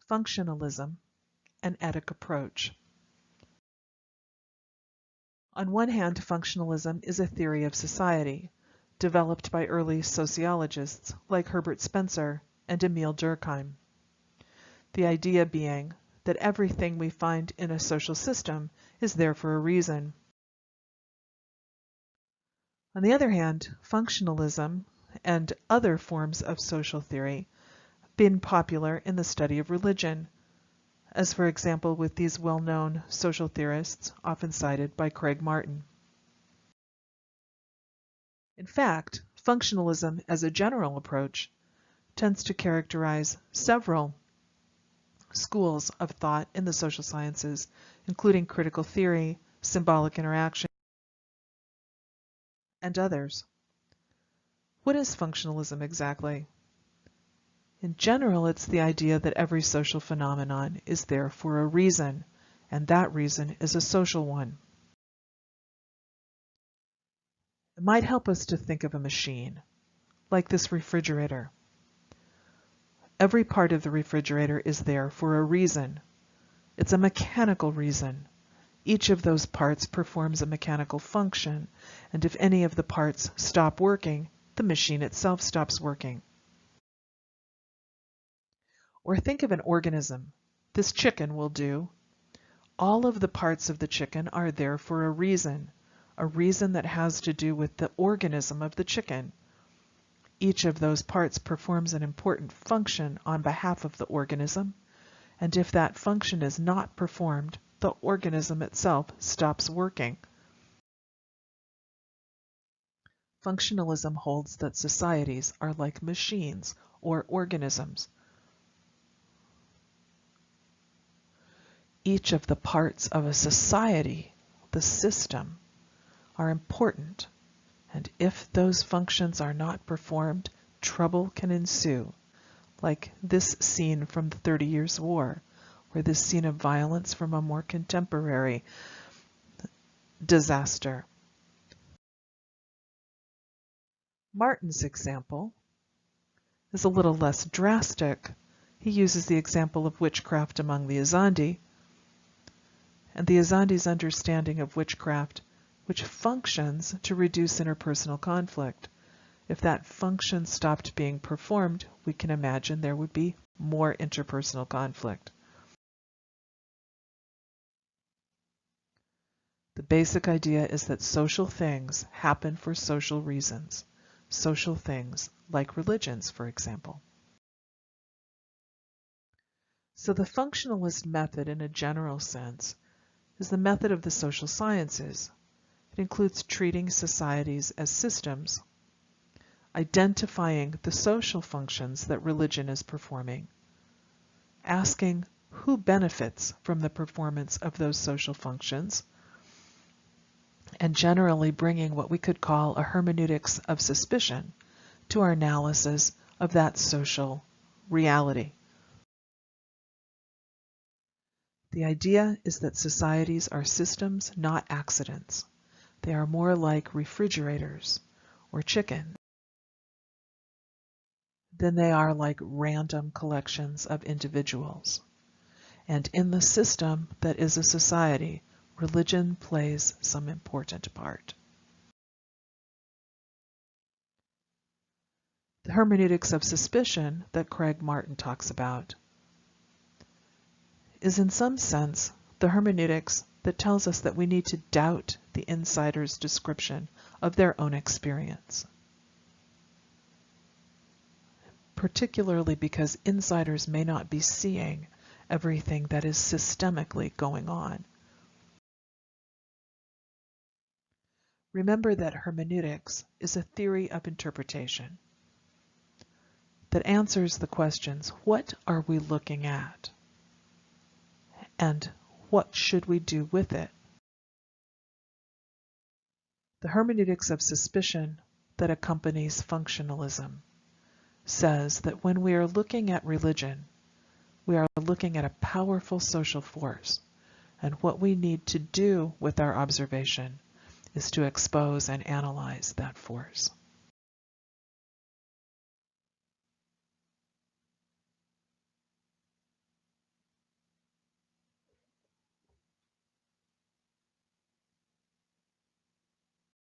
Functionalism, and Etic approach. On one hand, functionalism is a theory of society, developed by early sociologists like Herbert Spencer and Emile Durkheim. The idea being that everything we find in a social system is there for a reason. On the other hand, functionalism and other forms of social theory have been popular in the study of religion, as for example with these well-known social theorists often cited by Craig Martin. In fact, functionalism as a general approach tends to characterize several schools of thought in the social sciences, including critical theory, symbolic interaction, and others. What is functionalism exactly? In general, it's the idea that every social phenomenon is there for a reason, and that reason is a social one. It might help us to think of a machine, like this refrigerator. Every part of the refrigerator is there for a reason. It's a mechanical reason. Each of those parts performs a mechanical function, and if any of the parts stop working, the machine itself stops working. Or think of an organism. This chicken will do. All of the parts of the chicken are there for a reason that has to do with the organism of the chicken. Each of those parts performs an important function on behalf of the organism, and if that function is not performed, the organism itself stops working. Functionalism holds that societies are like machines or organisms. Each of the parts of a society, the system, are important, and if those functions are not performed, trouble can ensue, like this scene from the 30 Years' War, or this scene of violence from a more contemporary disaster. Martin's example is a little less drastic. He uses the example of witchcraft among the Azandi, and the Azandi's understanding of witchcraft, which functions to reduce interpersonal conflict. If that function stopped being performed, we can imagine there would be more interpersonal conflict. The basic idea is that social things happen for social reasons. Social things like religions, for example. So the functionalist method, in a general sense, is the method of the social sciences. It includes treating societies as systems, identifying the social functions that religion is performing, asking who benefits from the performance of those social functions, and generally bringing what we could call a hermeneutics of suspicion to our analysis of that social reality. The idea is that societies are systems, not accidents. They are more like refrigerators or chicken than they are like random collections of individuals. And in the system that is a society, religion plays some important part. The hermeneutics of suspicion that Craig Martin talks about is in some sense the hermeneutics that tells us that we need to doubt the insider's description of their own experience, particularly because insiders may not be seeing everything that is systemically going on. Remember that hermeneutics is a theory of interpretation that answers the questions, what are we looking at? And what should we do with it? The hermeneutics of suspicion that accompanies functionalism says that when we are looking at religion, we are looking at a powerful social force, and what we need to do with our observation is to expose and analyze that force.